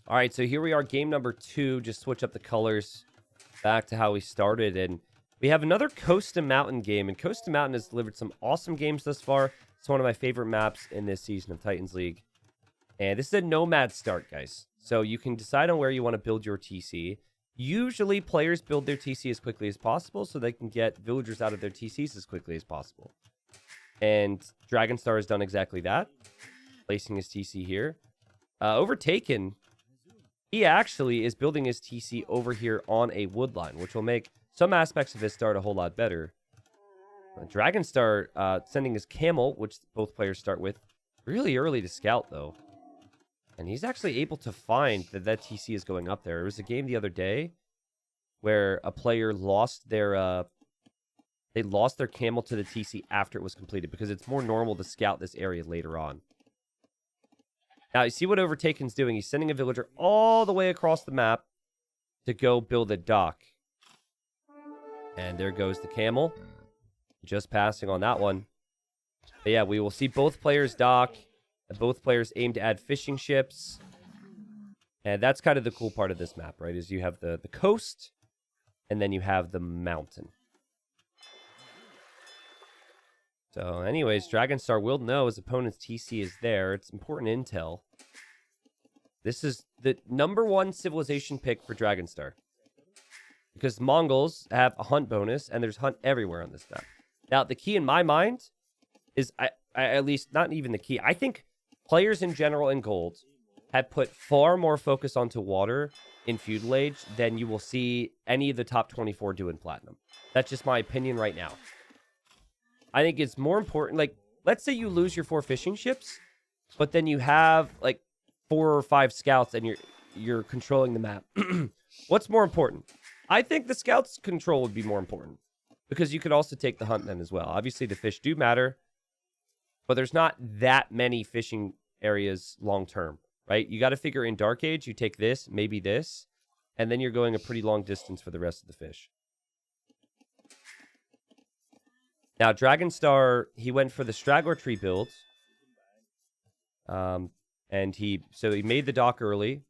All right, so here we are, game number 2. Just switch up the colors back to how we started. And we have another Coast to Mountain game. And Coast to Mountain has delivered some awesome games thus far. It's one of my favorite maps in this season of Titans League. And this is a nomad start, guys. So you can decide on where you want to build your TC. Usually, players build their TC as quickly as possible so they can get villagers out of their TCs as quickly as possible. And Dragonstar has done exactly that, placing his TC here. Overtaken, he actually is building his TC over here on a wood line, which will make some aspects of his start a whole lot better. Dragonstar sending his camel, which both players start with, really early to scout, though. And he's actually able to find that that TC is going up there. There was a game the other day where a player lost their they lost their camel to the TC after it was completed because it's more normal to scout this area later on. Now, you see what Overtaken's doing. He's sending a villager all the way across the map to go build a dock. And there goes the camel. Just passing on that one. But yeah, we will see both players dock. And both players aim to add fishing ships. And that's kind of the cool part of this map, right? Is you have the coast, and then you have the mountain. So anyways, Dragonstar will know his opponent's TC is there. It's important intel. This is the #1 civilization pick for Dragonstar. Because Mongols have a hunt bonus, and there's hunt everywhere on this map. Now, the key in my mind is, I at least, not even the key. I think players in general in Gold have put far more focus onto water in Feudal Age than you will see any of the top 24 do in Platinum. That's just my opinion right now. I think it's more important, like, let's say you lose your 4 fishing ships, but then you have, like, 4 or 5 scouts and you're controlling the map. What's more important? I think the scouts control would be more important because you could also take the hunt then as well. Obviously, the fish do matter, but there's not that many fishing areas long term, right? You got to figure in Dark Age, you take this, maybe this, and then you're going a pretty long distance for the rest of the fish. Now, Dragonstar, he went for the straggler tree build. And he made the dock early.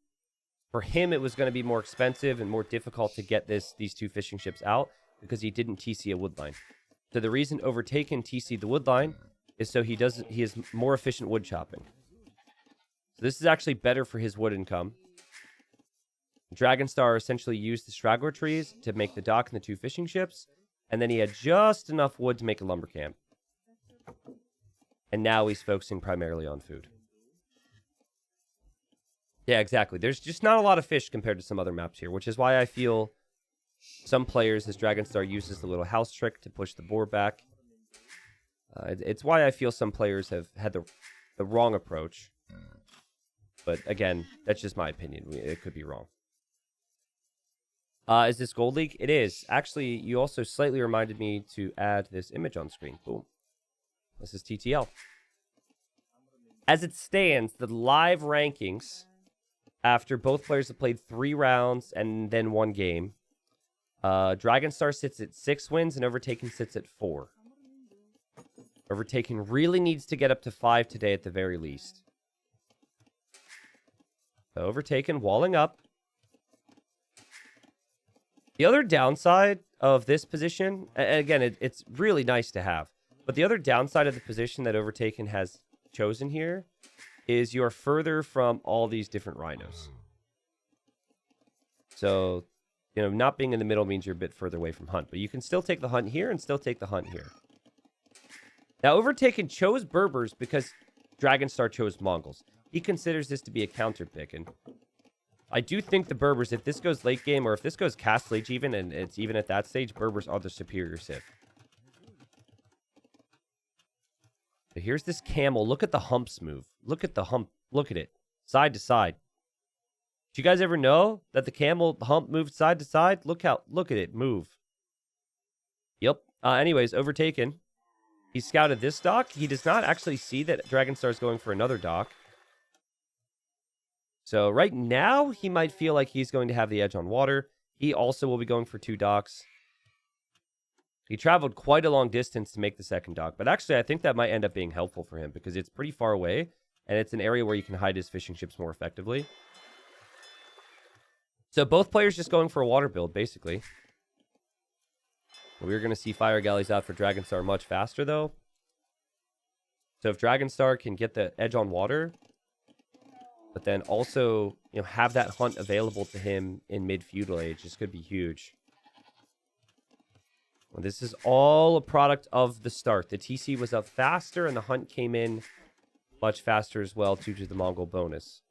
For him, it was going to be more expensive and more difficult to get these 2 fishing ships out because he didn't TC a woodline. So the reason Overtaken TC'd the woodline is so he has more efficient wood chopping. So this is actually better for his wood income. Dragonstar essentially used the straggler trees to make the dock and the 2 fishing ships. And then he had just enough wood to make a lumber camp. And now he's focusing primarily on food. Yeah, exactly. There's just not a lot of fish compared to some other maps here, which is why I feel some players, as Dragonstar uses the little house trick to push the board back. It's why I feel some players have had the wrong approach. But again, that's just my opinion. It could be wrong. Is this Gold League? It is. Actually, you also slightly reminded me to add this image on screen. Boom. This is TTL. As it stands, the live rankings, after both players have played 3 rounds and then 1 game, Dragonstar sits at 6 wins and Overtaken sits at 4. Overtaken really needs to get up to 5 today at the very least. So Overtaken walling up. The other downside of this position, again, it's really nice to have, but the other downside of the position that Overtaken has chosen here is you're further from all these different rhinos. So, not being in the middle means you're a bit further away from hunt, but you can still take the hunt here and still take the hunt here. Now, Overtaken chose Berbers because Dragonstar chose Mongols. He considers this to be a counter pick, and I do think the Berbers, if this goes late game, or if this goes Castle Age even, and it's even at that stage, Berbers are the superior civ. So here's this camel. Look at the humps move. Look at the hump. Look at it. Side to side. Did you guys ever know that the camel hump moved side to side? Look at it move. Yep. Anyways, Overtaken. He scouted this dock. He does not actually see that Dragonstar is going for another dock. So right now, he might feel like he's going to have the edge on water. He also will be going for 2 docks. He traveled quite a long distance to make the second dock. But actually, I think that might end up being helpful for him because it's pretty far away. And it's an area where you can hide his fishing ships more effectively. So both players just going for a water build, basically. We're going to see fire galleys out for Dragonstar much faster, though. So if Dragonstar can get the edge on water, but then also, you know, have that hunt available to him in mid-feudal age, this could be huge. Well, this is all a product of the start. The TC was up faster, and the hunt came in much faster as well due to the Mongol bonus.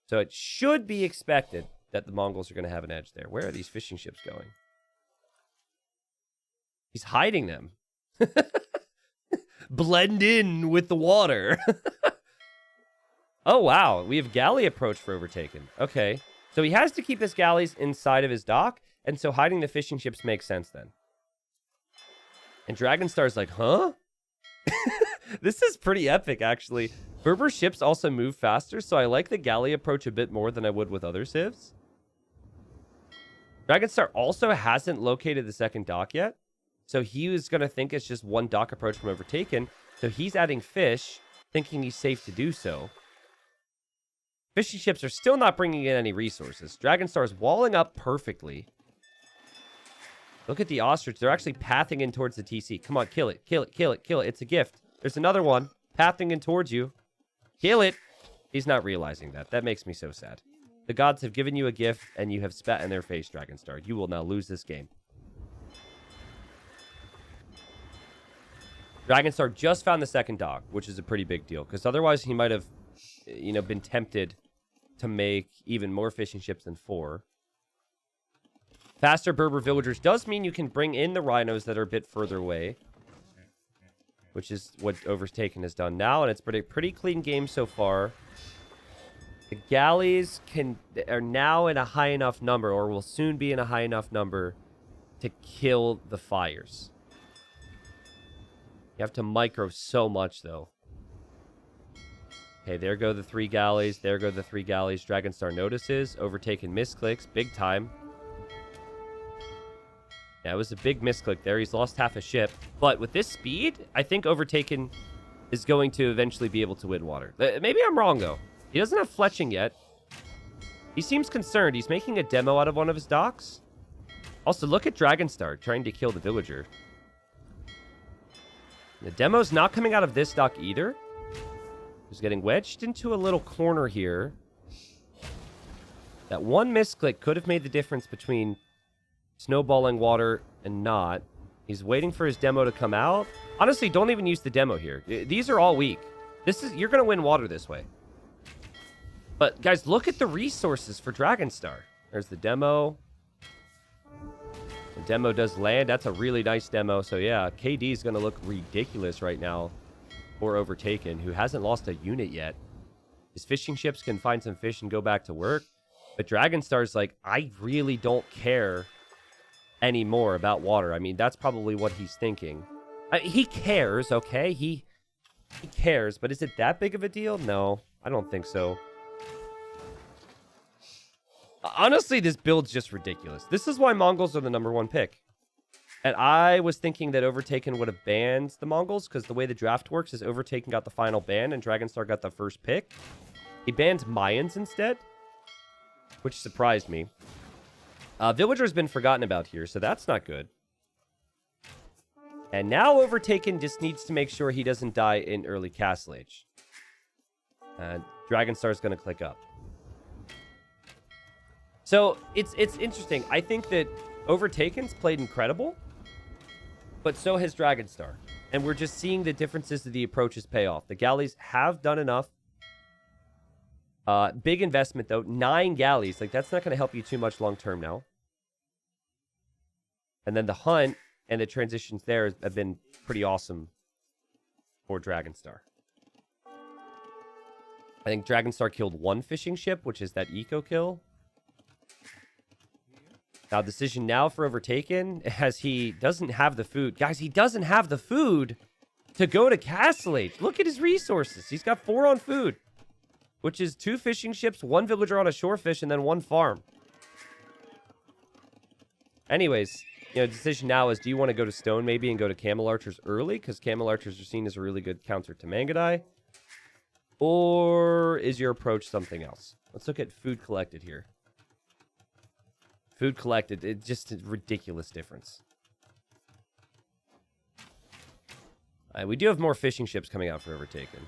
So it should be expected that the Mongols are going to have an edge there. Where are these fishing ships going? He's hiding them. Blend in with the water. Oh, wow. We have galley approach for Overtaken. Okay. So he has to keep his galleys inside of his dock, and so hiding the fishing ships makes sense then. And Dragonstar's like, huh? This is pretty epic, actually. Berber ships also move faster, so I like the galley approach a bit more than I would with other civs. Dragonstar also hasn't located the second dock yet, so he was going to think it's just one dock approach from Overtaken, so he's adding fish, thinking he's safe to do so. Fishing ships are still not bringing in any resources. Dragonstar is walling up perfectly. Look at the ostrich. They're actually pathing in towards the TC. Come on, kill it, kill it, kill it, kill it. It's a gift. There's another one pathing in towards you. Kill it. He's not realizing that. That makes me so sad. The gods have given you a gift, and you have spat in their face, Dragonstar. You will now lose this game. Dragonstar just found the second dock, which is a pretty big deal, because otherwise he might have, you know, been tempted to make even more fishing ships than 4. Faster Berber villagers does mean you can bring in the rhinos that are a bit further away, which is what Overtaken has done now, and it's been a pretty clean game so far. The galleys are now in a high enough number, or will soon be in a high enough number, to kill the fires. You have to micro so much, though. Okay, there go the 3 galleys. There go the 3 galleys. Dragonstar notices. Overtaken misclicks. Big time. Yeah, it was a big misclick there. He's lost half a ship. But with this speed, I think Overtaken is going to eventually be able to win water. Maybe I'm wrong, though. He doesn't have fletching yet. He seems concerned. He's making a demo out of one of his docks. Also, look at Dragonstar trying to kill the villager. The demo's not coming out of this dock either. He's getting wedged into a little corner here. That one misclick could have made the difference between snowballing water and not. He's waiting for his demo to come out. Honestly, don't even use the demo here. These are all weak. You're going to win water this way. But, guys, look at the resources for Dragonstar. There's the demo. The demo does land. That's a really nice demo. So, yeah, KD is going to look ridiculous right now for Overtaken, who hasn't lost a unit yet. His fishing ships can find some fish and go back to work. But Dragonstar's like, I really don't care anymore about water. I mean, that's probably what he's thinking. He cares, okay? He cares, but is it that big of a deal? No, I don't think so. Honestly, this build's just ridiculous. This is why Mongols are the #1 pick. And I was thinking that Overtaken would have banned the Mongols, because the way the draft works is Overtaken got the final ban and Dragonstar got the first pick. He banned Mayans instead, which surprised me. Villager's been forgotten about here, so that's not good. And now Overtaken just needs to make sure he doesn't die in early Castle Age. And Dragonstar's going to click up. So, it's interesting. I think that Overtaken's played incredible, but so has Dragonstar. And we're just seeing the differences of the approaches pay off. The galleys have done enough. Big investment, though. 9 galleys. Like, that's not going to help you too much long-term now. And then the hunt and the transitions there have been pretty awesome for Dragonstar. I think Dragonstar killed 1 fishing ship, which is that eco kill. Now, decision now for Overtaken, as he doesn't have the food. Guys, he doesn't have the food to go to Castle Age. Look at his resources. He's got 4 on food, which is 2 fishing ships, 1 villager on a shore fish, and then 1 farm. Anyways, you know, decision now is, do you want to go to Stone maybe and go to Camel Archers early? Because Camel Archers are seen as a really good counter to Mangadai. Or is your approach something else? Let's look at food collected here. Food collected. It's just a ridiculous difference. We do have more fishing ships coming out for Overtaken.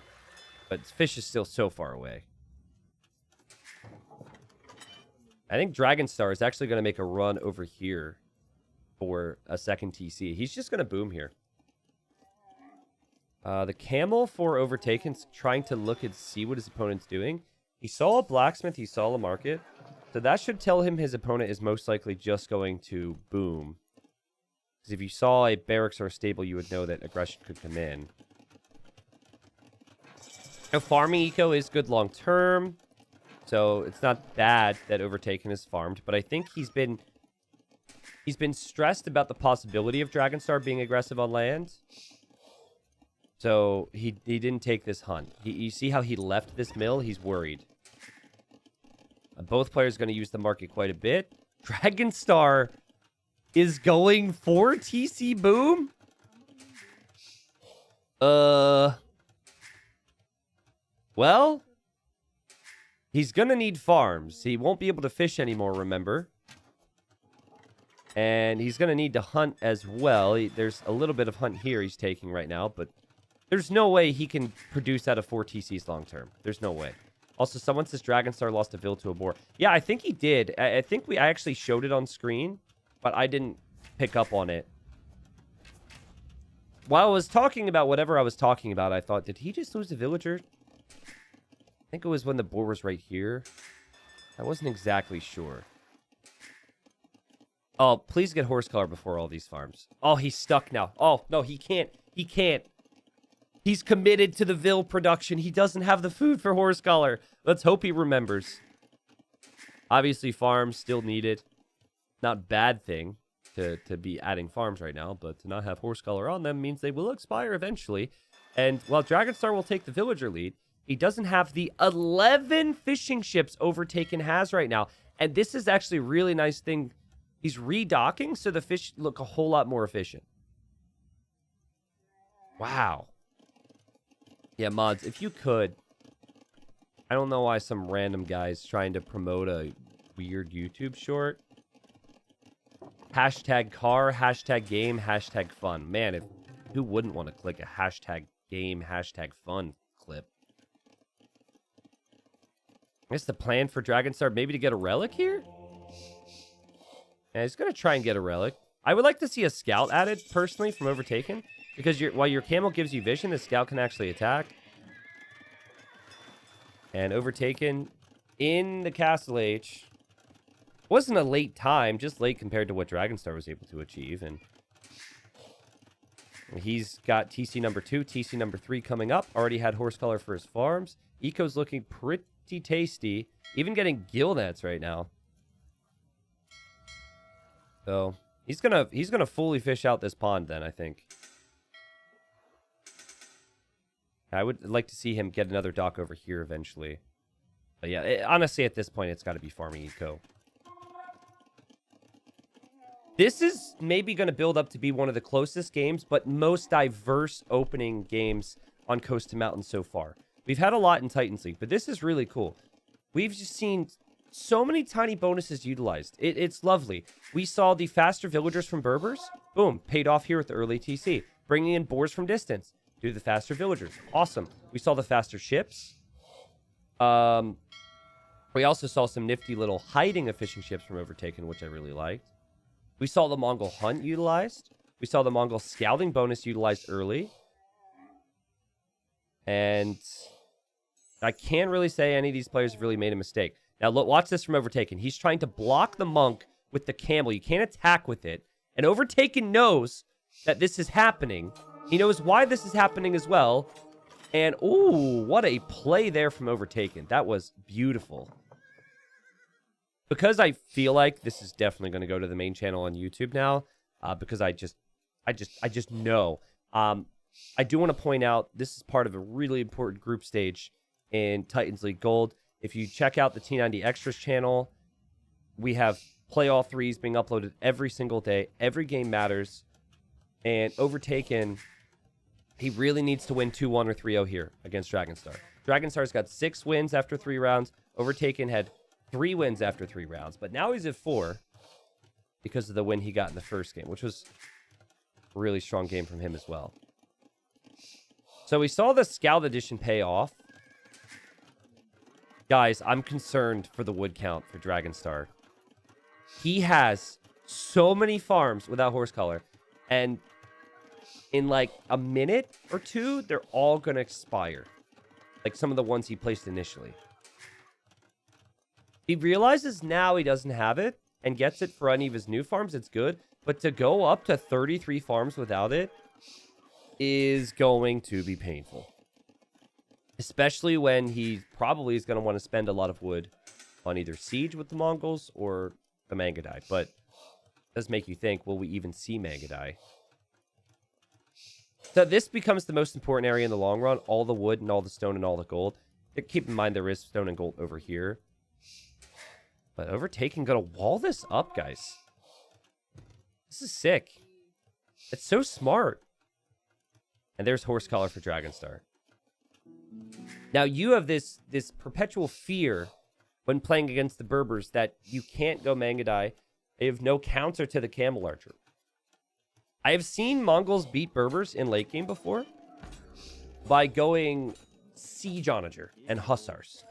But fish is still so far away. I think Dragonstar is actually going to make a run over here for a second TC. He's just going to boom here. The camel for Overtaken's trying to look and see what his opponent's doing. He saw a blacksmith. He saw a market. So that should tell him his opponent is most likely just going to boom. Because if you saw a barracks or a stable, you would know that aggression could come in. Now, farming eco is good long term. So it's not bad that Overtaken is farmed. But I think he's been stressed about the possibility of Dragonstar being aggressive on land. So he didn't take this hunt. You see how he left this mill? He's worried. Both players are going to use the market quite a bit. Dragonstar is going for TC boom? Well, he's going to need farms. He won't be able to fish anymore, remember? And he's going to need to hunt as well. There's a little bit of hunt here he's taking right now, but there's no way he can produce out of 4 TCs long term. There's no way. Also, someone says Dragonstar lost a Vil to a boar. Yeah, I think he did. I think I actually showed it on screen, but I didn't pick up on it. While I was talking about whatever I was talking about, I thought, did he just lose a villager? I think it was when the boar was right here. I wasn't exactly sure. Oh, please get horse color before all these farms. Oh, he's stuck now. Oh, no, he can't. He can't. He's committed to the Vil production. He doesn't have the food for horse color. Let's hope he remembers. Obviously, farms still needed. Not bad thing to be adding farms right now, but to not have horse color on them means they will expire eventually. And while Dragonstar will take the villager lead, he doesn't have the 11 fishing ships Overtaken has right now. And this is actually a really nice thing. He's redocking, so the fish look a whole lot more efficient. Wow. Yeah, mods, if you could. I don't know why some random guy's trying to promote a weird YouTube short. Hashtag car, hashtag game, hashtag fun. Man, who wouldn't want to click a hashtag game, hashtag fun clip? I guess the plan for Dragonstar maybe to get a relic here? Yeah, he's going to try and get a relic. I would like to see a scout added, personally, from Overtaken. Because while your camel gives you vision, the scout can actually attack. And Overtaken in the Castle Age. Wasn't a late time, just late compared to what Dragonstar was able to achieve. And he's got TC number 2, TC number 3 coming up. Already had horse color for his farms. Eco's looking pretty tasty. Even getting gill nets right now. So he's gonna fully fish out this pond then, I think. I would like to see him get another dock over here eventually. But yeah, honestly, at this point, it's got to be farming eco. This is maybe going to build up to be one of the closest games, but most diverse opening games on Coast to Mountain so far. We've had a lot in Titans League, but this is really cool. We've just seen so many tiny bonuses utilized. It's lovely. We saw the faster villagers from Berbers. Boom, paid off here with the early TC. Bringing in boars from distance. Do the faster villagers. Awesome. We saw the faster ships. We also saw some nifty little hiding of fishing ships from Overtaken, which I really liked. We saw the Mongol hunt utilized. We saw the Mongol scouting bonus utilized early. And I can't really say any of these players have really made a mistake. Now, look, watch this from Overtaken. He's trying to block the monk with the camel. You can't attack with it. And Overtaken knows that this is happening. He knows why this is happening as well. And, ooh, what a play there from Overtaken. That was beautiful. Because I feel like this is definitely going to go to the main channel on YouTube now. Because I just know. I do want to point out, this is part of a really important group stage in Titans League Gold. If you check out the T90 Extras channel, we have Play All Threes being uploaded every single day. Every game matters. And Overtaken, he really needs to win 2-1 or 3-0 here against Dragonstar. Dragonstar's got 6 wins after 3 rounds. Overtaken had 3 wins after 3 rounds. But now he's at 4. because of the win he got in the first game, which was a really strong game from him as well. So we saw the Scout Edition pay off. Guys, I'm concerned for the wood count for Dragonstar. He has so many farms without horse color. And in like a minute or two, they're all going to expire. Like some of the ones he placed initially. He realizes now he doesn't have it and gets it for any of his new farms. It's good. But to go up to 33 farms without it is going to be painful. Especially when he probably is going to want to spend a lot of wood on either siege with the Mongols or the Mangudai. But it does make you think, will we even see Mangudai? So this becomes the most important area in the long run. All the wood and all the stone and all the gold. Keep in mind there is stone and gold over here. But Overtaken going to wall this up, guys. This is sick. It's so smart. And there's horse collar for Dragonstar. Now you have this perpetual fear when playing against the Berbers that you can't go Mangudai. They have no counter to the Camel Archer. I have seen Mongols beat Berbers in late game before by going Siege Onager and Hussars.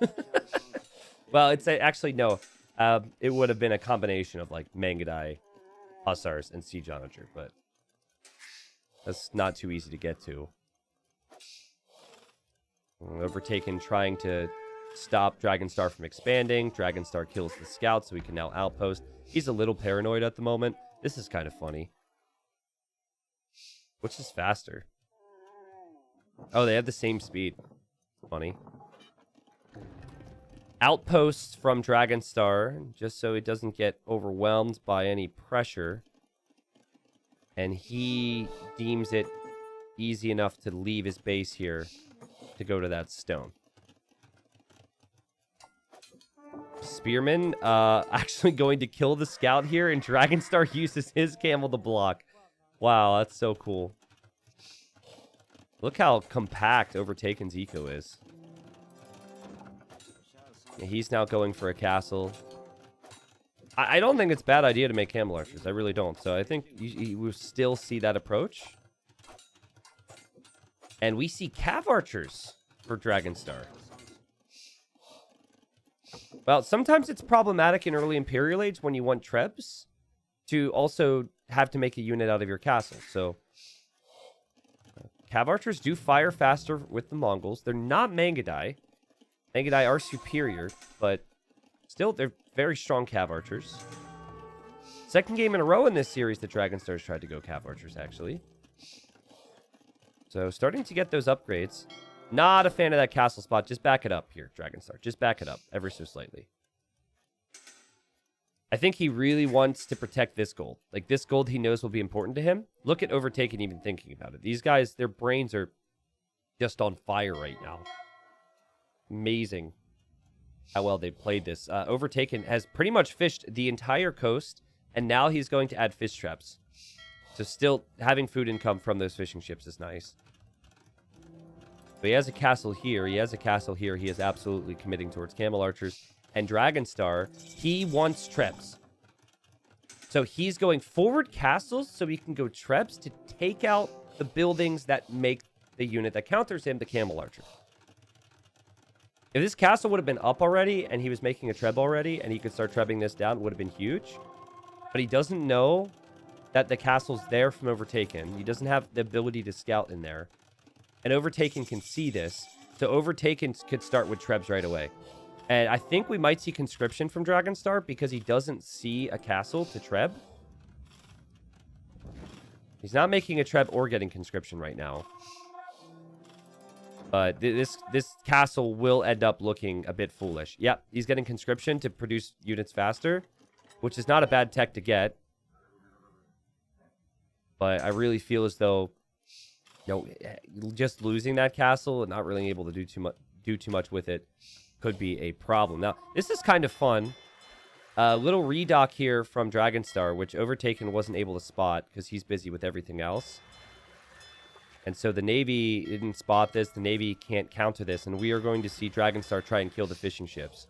Well, it's actually no. It would have been a combination of like Mangudai, Hussars, and Siege Onager, but that's not too easy to get to. Overtaken trying to stop Dragonstar from expanding. Dragonstar kills the scout, so he can now outpost. He's a little paranoid at the moment. This is kind of funny. Which is faster? Oh, they have the same speed. Funny. Outposts from Dragonstar, just so he doesn't get overwhelmed by any pressure. And he deems it easy enough to leave his base here to go to that stone. Spearman actually going to kill the scout here, and Dragonstar uses his camel to block. Wow, that's so cool. Look how compact Overtaken's eco is. He's now going for a castle. I don't think it's a bad idea to make camel archers. I really don't. So I think you will still see that approach. And we see cav archers for Dragonstar. Well, sometimes it's problematic in early Imperial Age when you want trebs to also have to make a unit out of your castle. So cav archers do fire faster with the Mongols. They're not Mangudai. Mangudai are superior, but still they're very strong cav archers. Second game in a row in this series that Dragonstar's tried to go cav archers, actually. So starting to get those upgrades. Not a fan of that castle spot. Just back it up here, Dragonstar. Just back it up ever so slightly. I think he really wants to protect this gold. Like, this gold he knows will be important to him. Look at Overtaken even thinking about it. These guys, their brains are just on fire right now. Amazing how well they played this. Overtaken has pretty much fished the entire coast, and now he's going to add fish traps. So still having food income from those fishing ships is nice. But he has a castle here. He has a castle here. He is absolutely committing towards camel archers. And Dragonstar, he wants trebs. So he's going forward castles so he can go trebs to take out the buildings that make the unit that counters him, the camel archer. If this castle would have been up already and he was making a treb already and he could start trebbing this down, it would have been huge. But he doesn't know that the castle's there from Overtaken. He doesn't have the ability to scout in there. And Overtaken can see this. So Overtaken could start with trebs right away. And I think we might see conscription from Dragonstar because he doesn't see a castle to treb. He's not making a treb or getting conscription right now. But this castle will end up looking a bit foolish. Yep, he's getting conscription to produce units faster, which is not a bad tech to get. But I really feel as though, you know, just losing that castle and not really able to do too much with it could be a problem. Now, this is kind of fun. A little redock here from Dragonstar, which Overtaken wasn't able to spot because he's busy with everything else. And so the Navy didn't spot this. The Navy can't counter this. And we are going to see Dragonstar try and kill the fishing ships.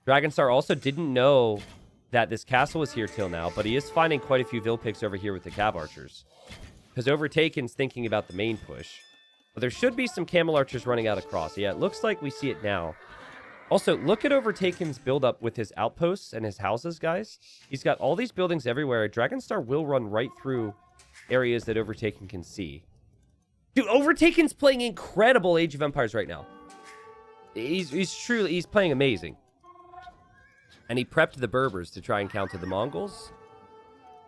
Dragonstar also didn't know that this castle was here till now, but he is finding quite a few Vil picks over here with the Cav Archers. Because Overtaken's thinking about the main push. But there should be some Camel Archers running out across. Yeah, it looks like we see it now. Also, look at Overtaken's build-up with his outposts and his houses, guys. He's got all these buildings everywhere. Dragonstar will run right through areas that Overtaken can see. Dude, Overtaken's playing incredible Age of Empires right now. He's playing amazing. And he prepped the Berbers to try and counter the Mongols,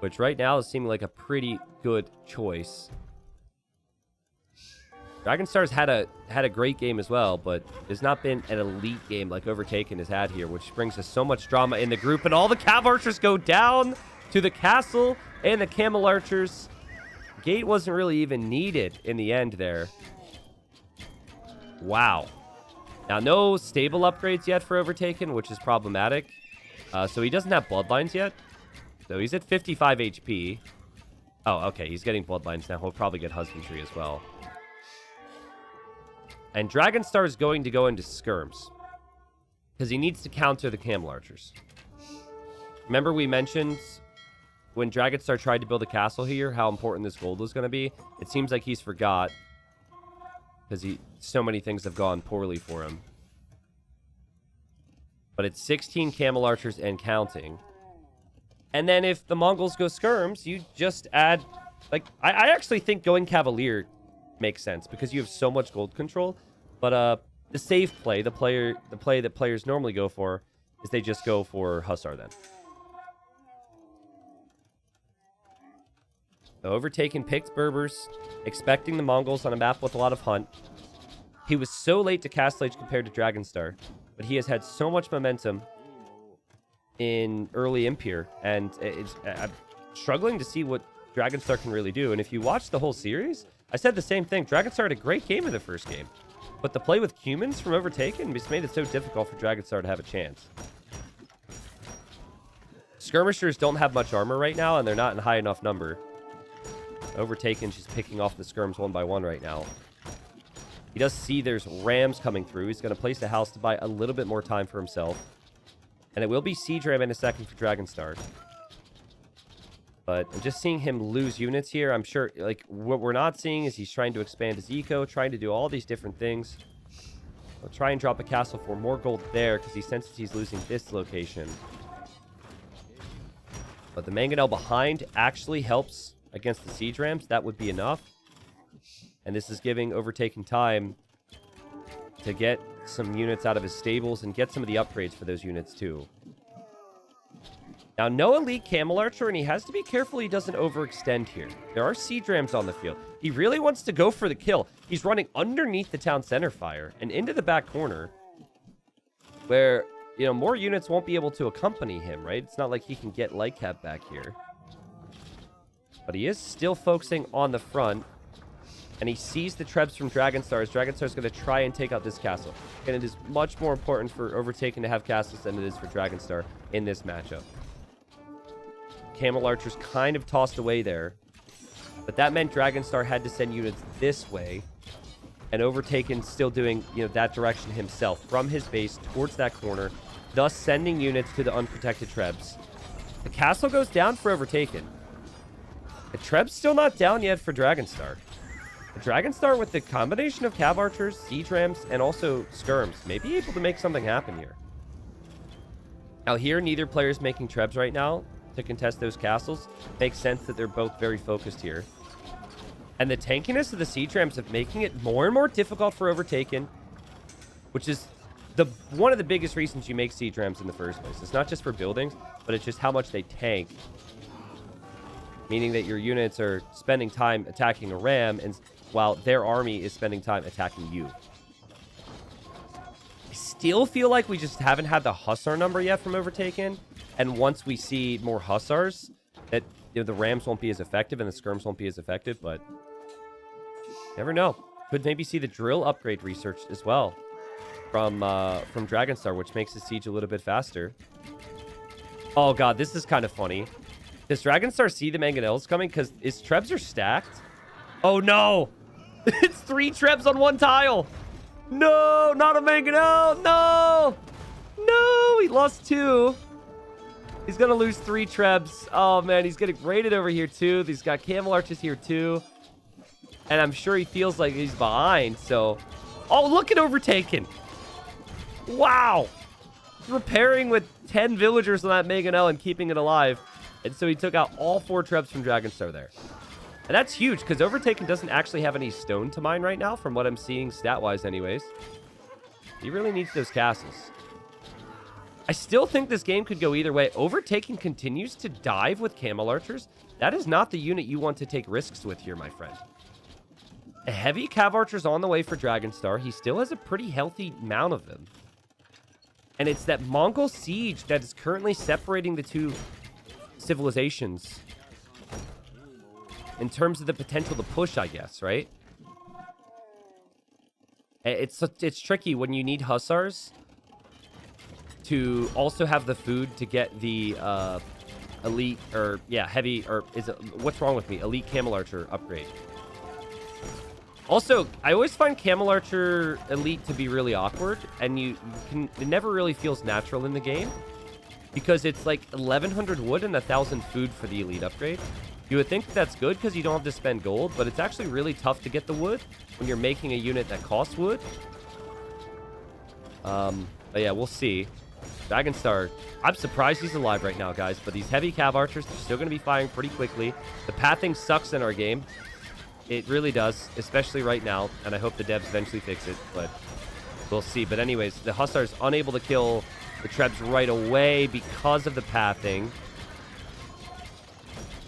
which right now is seeming like a pretty good choice. Dragonstar's had a great game as well, but it's not been an elite game like Overtaken has had here, which brings us so much drama in the group. And all the Cav Archers go down to the castle and the Camel Archers. Gate wasn't really even needed in the end there. Wow. Now, no stable upgrades yet for Overtaken, which is problematic. So he doesn't have Bloodlines yet. So he's at 55 HP. Oh, okay. He's getting Bloodlines now. He'll probably get Husbandry as well. And Dragonstar is going to go into skirms. Because he needs to counter the Camel Archers. Remember we mentioned when Dragonstar tried to build a castle here, how important this gold was going to be? It seems like he's forgot. Because so many things have gone poorly for him. But it's 16 Camel Archers and counting. And then if the Mongols go skirms, you just add... Like, I actually think going Cavalier makes sense because you have so much gold control. But the safe play, the play that players normally go for, is they just go for Hussar then. So Overtaken picked Berbers, expecting the Mongols on a map with a lot of hunt. He was so late to Castle Age compared to Dragonstar, but he has had so much momentum in early Imperial, and I'm struggling to see what Dragonstar can really do. And if you watch the whole series, I said the same thing. Dragonstar had a great game in the first game, but the play with humans from Overtaken just made it so difficult for Dragonstar to have a chance. Skirmishers don't have much armor right now, and they're not in high enough number. Overtaken, she's picking off the skirms one by one right now. He does see there's rams coming through. He's going to place a house to buy a little bit more time for himself. And it will be Siege Ram in a second for Dragonstar. But I'm just seeing him lose units here. I'm sure, like, what we're not seeing is he's trying to expand his eco, trying to do all these different things. He'll try and drop a castle for more gold there because he senses he's losing this location. But the Mangonel behind actually helps against the Siege Rams. That would be enough. And this is giving Overtaken time to get some units out of his stables and get some of the upgrades for those units too. Now, no elite Camel Archer, and he has to be careful he doesn't overextend here. There are Siege Rams on the field. He really wants to go for the kill. He's running underneath the town center fire and into the back corner where, you know, more units won't be able to accompany him, right? It's not like he can get light cap back here. But he is still focusing on the front. And he sees the Trebs from Dragonstar. Dragonstar is going to try and take out this castle. And it is much more important for Overtaken to have castles than it is for Dragonstar in this matchup. Camel Archers kind of tossed away there. But that meant Dragonstar had to send units this way. And Overtaken still doing, you know, that direction himself from his base towards that corner. Thus sending units to the unprotected Trebs. The castle goes down for Overtaken. The Treb's still not down yet for Dragonstar. Dragonstar, with the combination of Cav Archers, Siege Rams, and also Skirms, may be able to make something happen here. Now here, neither player is making Trebs right now to contest those castles. Makes sense that they're both very focused here. And the tankiness of the Siege Rams is making it more and more difficult for Overtaken, which is one of the biggest reasons you make Siege Rams in the first place. It's not just for buildings, but it's just how much they tank. Meaning that your units are spending time attacking a ram, and while their army is spending time attacking you. I still feel like we just haven't had the Hussar number yet from Overtaken. And once we see more Hussars, that, you know, the rams won't be as effective and the skirms won't be as effective, but never know. Could maybe see the drill upgrade research as well from Dragonstar, which makes the siege a little bit faster. Oh god, this is kind of funny. Does Dragonstar see the Mangonels coming? Because his Trebs are stacked. Oh no! It's 3 Trebs on 1 tile! No! Not a Mangonel! No! No! He lost 2. He's going to lose 3 Trebs. Oh, man, he's getting raided over here, too. He's got Camel Archers here, too. And I'm sure he feels like he's behind, so... Oh, look at Overtaken. Wow. Repairing with 10 villagers on that Mangonel and keeping it alive. And so he took out all 4 Trebs from Dragonstar there. And that's huge, because Overtaken doesn't actually have any stone to mine right now, from what I'm seeing stat-wise anyways. He really needs those castles. I still think this game could go either way. Overtaken continues to dive with Camel Archers. That is not the unit you want to take risks with here, my friend. A heavy Cav Archer's on the way for Dragonstar. He still has a pretty healthy amount of them. And it's that Mongol siege that is currently separating the 2 civilizations. In terms of the potential to push, I guess, right? It's tricky when you need Hussars to also have the food to get the elite, or yeah, heavy, or is it, what's wrong with me? Elite Camel Archer upgrade. Also, I always find Camel Archer Elite to be really awkward, and it never really feels natural in the game, because it's like 1,100 wood and 1,000 food for the Elite upgrade. You would think that's good because you don't have to spend gold, but it's actually really tough to get the wood when you're making a unit that costs wood. But yeah, we'll see. Dragonstar, I'm surprised he's alive right now, guys, but these heavy Cav Archers are still going to be firing pretty quickly. The pathing sucks in our game. It really does, especially right now, and I hope the devs eventually fix it, but we'll see. But anyways, the Hussar's unable to kill the Trebs right away because of the pathing.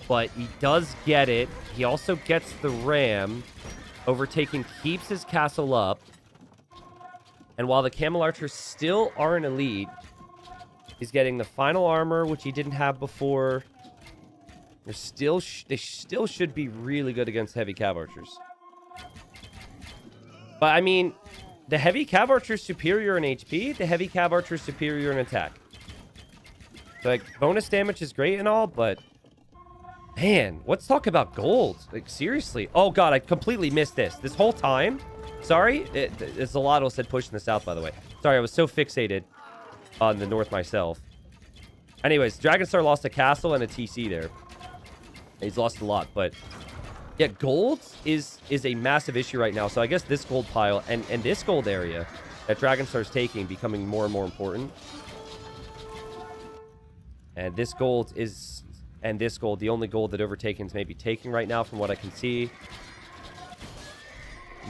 But he does get it. He also gets the ram. Overtaken keeps his castle up. And while the Camel Archers still are an elite, he's getting the final armor, which he didn't have before. They still should be really good against heavy Cav Archers. But, I mean, the heavy Cav Archer's superior in HP. The heavy Cav Archer's superior in attack. So, like, bonus damage is great and all, but... Man, let's talk about gold. Like, seriously. Oh, God, I completely missed this. This whole time. Sorry. Zalato said push in the south, by the way. Sorry, I was so fixated on the north myself. Anyways, Dragonstar lost a castle and a TC there. He's lost a lot, but... Yeah, gold is a massive issue right now. So I guess this gold pile and this gold area that Dragonstar's taking becoming more and more important. And this gold is... And this gold, the only gold that Overtaken's maybe taking right now from what I can see.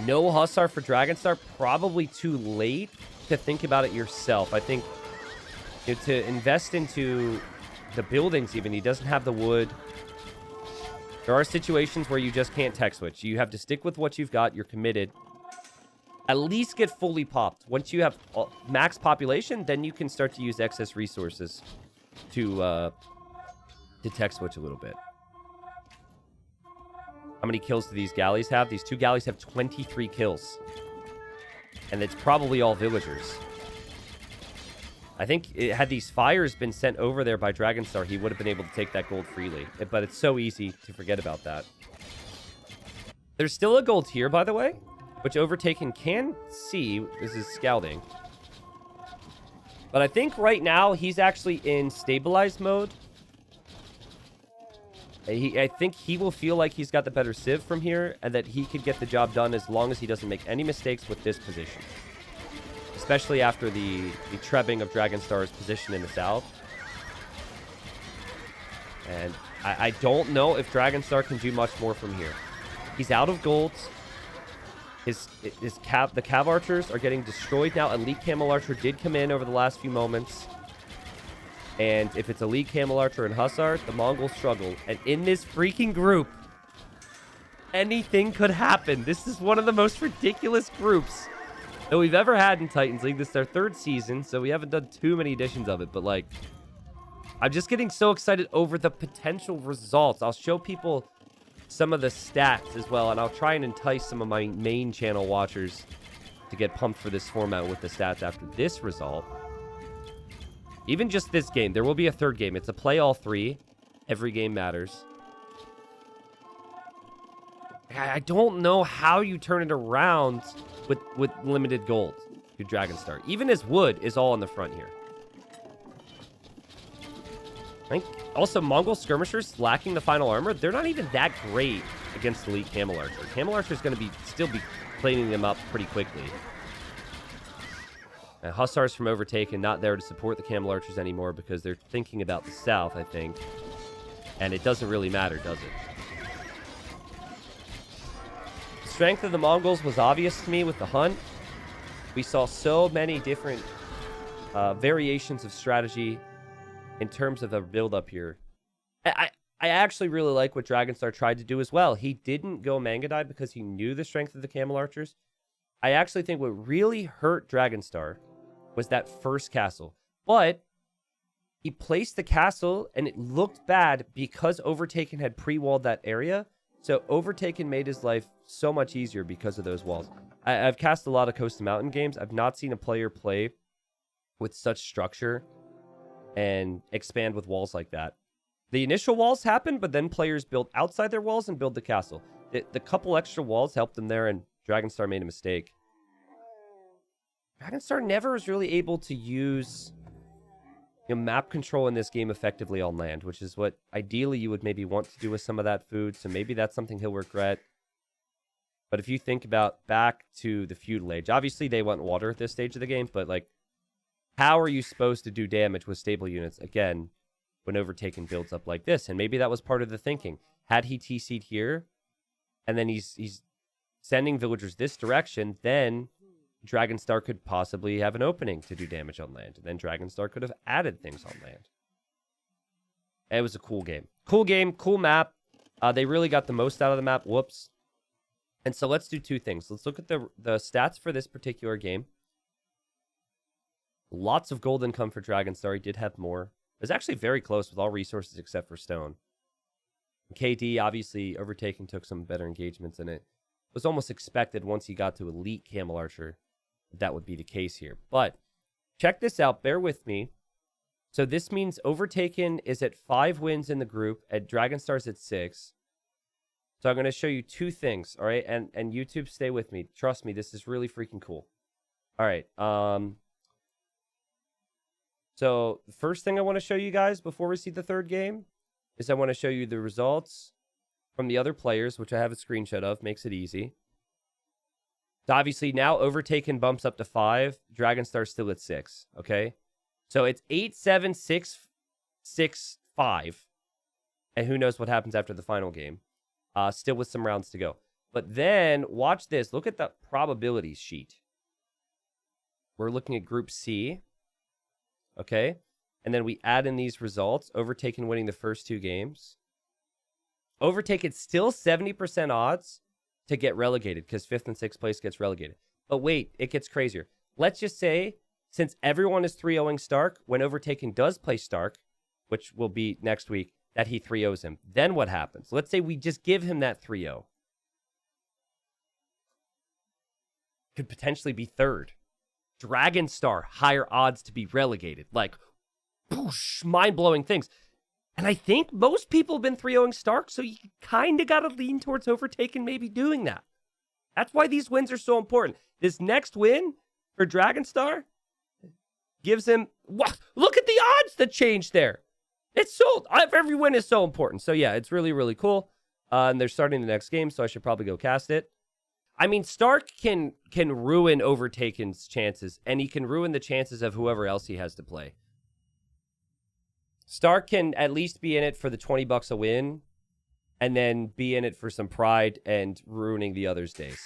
No Hussar for Dragonstar. Probably too late to think about it yourself. I think to invest into the buildings even, he doesn't have the wood. There are situations where you just can't tech switch. You have to stick with what you've got. You're committed. At least get fully popped. Once you have max population, then you can start to use excess resources to tech switch a little bit. How many kills do these galleys have? These 2 galleys have 23 kills. And it's probably all villagers. I think had these fires been sent over there by Dragonstar, he would have been able to take that gold freely. But it's so easy to forget about that. There's still a gold here, by the way, which Overtaken can see. This is scouting. But I think right now he's actually in stabilized mode. I think he will feel like he's got the better civ from here, and that he could get the job done as long as he doesn't make any mistakes with this position. Especially after the trebbing of Dragonstar's position in the south. And I don't know if Dragonstar can do much more from here. He's out of gold. The Cav Archers are getting destroyed now. Elite Camel Archer did come in over the last few moments. And if it's Elite Camel Archer and Hussar, the Mongols struggle. And in this freaking group, anything could happen. This is one of the most ridiculous groups that we've ever had in Titans League. This is our 3rd season, so we haven't done too many editions of it. But, like, I'm just getting so excited over the potential results. I'll show people some of the stats as well, and I'll try and entice some of my main channel watchers to get pumped for this format with the stats after this result. Even just this game. There will be a 3rd game. It's a play all 3. Every game matters. I don't know how you turn it around with limited gold to Dragonstar. Even his wood is all in the front here. Also, Mongol skirmishers lacking the final armor, they're not even that great against elite Camel Archer. Camel Archer is going to still be cleaning them up pretty quickly. Hussars from Overtaken not there to support the Camel Archers anymore because they're thinking about the south, I think. And it doesn't really matter, does it? The strength of the Mongols was obvious to me with the hunt. We saw so many different variations of strategy in terms of the build-up here. I actually really like what Dragonstar tried to do as well. He didn't go Mangudai because he knew the strength of the Camel Archers. I actually think what really hurt Dragonstar was that first castle. But he placed the castle, and it looked bad because Overtaken had pre-walled that area. So Overtaken made his life so much easier because of those walls. I've cast a lot of Coast and Mountain games. I've not seen a player play with such structure and expand with walls like that. The initial walls happened, but then players built outside their walls and build the castle. The couple extra walls helped them there, and Dragonstar made a mistake. Dragonstar never was really able to use map control in this game effectively on land, which is what ideally you would maybe want to do with some of that food, so maybe that's something he'll regret. But if you think about back to the Feudal Age, obviously they want water at this stage of the game, but like, how are you supposed to do damage with stable units, again, when Overtaken builds up like this? And maybe that was part of the thinking. Had he TC'd here, and then he's sending villagers this direction, then Dragonstar could possibly have an opening to do damage on land. And then Dragonstar could have added things on land. It was a cool game. Cool game, cool map. They really got the most out of the map. Whoops. And so let's do two things. Let's look at the stats for this particular game. Lots of gold income for Dragonstar. He did have more. It was actually very close with all resources except for stone. KD, obviously, Overtaken took some better engagements in it. It was almost expected once he got to elite Camel Archer that would be the case here. But check this out. Bear with me. So this means Overtaken is at 5 wins in the group, and Dragonstar's at 6. So I'm going to show you two things, all right? And YouTube, stay with me. Trust me, this is really freaking cool. All right. So the first thing I want to show you guys before we see the third game is I want to show you the results from the other players, which I have a screenshot of. Makes it easy. So obviously now Overtaken bumps up to 5. Dragonstar's still at 6, okay? So it's 8, 7, 6, 6, 5. And who knows what happens after the final game. Still with some rounds to go. But then, watch this. Look at the probabilities sheet. We're looking at Group C. Okay? And then we add in these results. Overtaken winning the first 2 games. Overtaken still 70% odds to get relegated because 5th and 6th place gets relegated. But wait, it gets crazier. Let's just say, since everyone is 3-0ing Stark, when Overtaken does play Stark, which will be next week, that he 3-0s him. Then what happens? Let's say we just give him that 3-0. Could potentially be 3rd. Dragonstar, higher odds to be relegated. Like, whoosh, mind-blowing things. And I think most people have been 3-0ing Stark, so you kind of got to lean towards Overtaken maybe doing that. That's why these wins are so important. This next win for Dragonstar gives him... Look at the odds that changed there. It's so... Every win is so important. So yeah, it's really, really cool. And they're starting the next game, so I should probably go cast it. I mean, Stark can ruin Overtaken's chances, and he can ruin the chances of whoever else he has to play. Stark can at least be in it for the $20 a win, and then be in it for some pride and ruining the others' days.